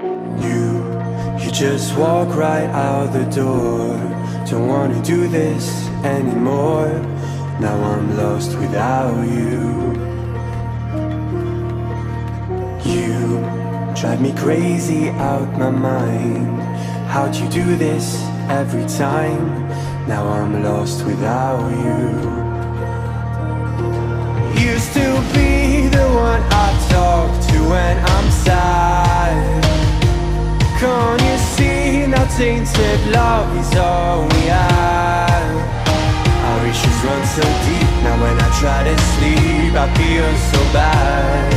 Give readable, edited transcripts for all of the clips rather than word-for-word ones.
You just walk right out the door. Don't wanna do this anymore. Now I'm lost without you. You drive me crazy out my mind. How'd you do this every time? Now I'm lost without you. Used to be the one I talk to when I'm sad. Can't you see now tainted love is all we have? Our issues run so deep. Now when I try to sleep I feel so bad.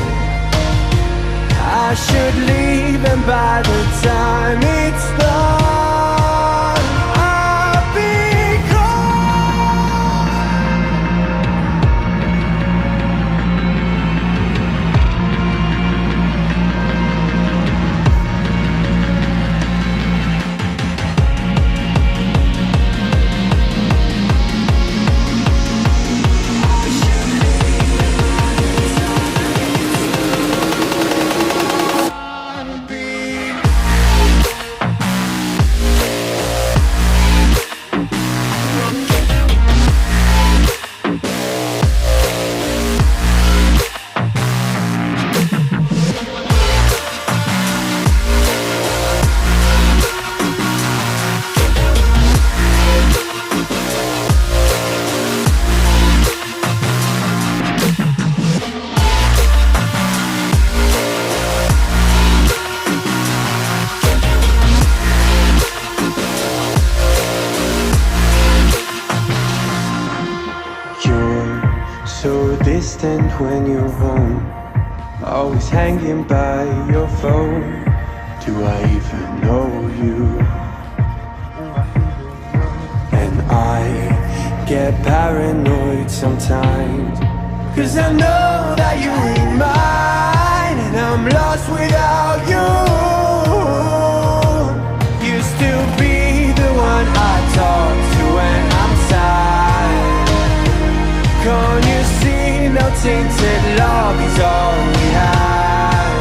I should leave, and by the time it's done I'll be gone. So distant when you're home, always hanging by your phone. Do I even know you? And I get paranoid sometimes, 'cause I know that you ain't mine, and I'm lost without you. Used to be the one I talk to when I'm sad. Can't you see now tainted love is all we have?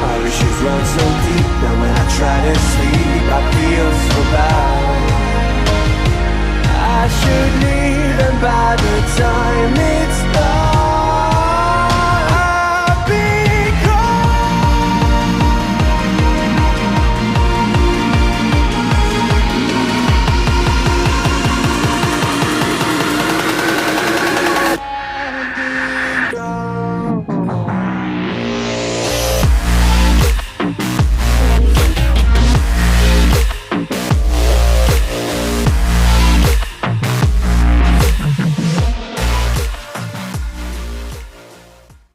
Our issues run so deep. Now when I try to sleep I feel so bad. I should leave, and by the time it's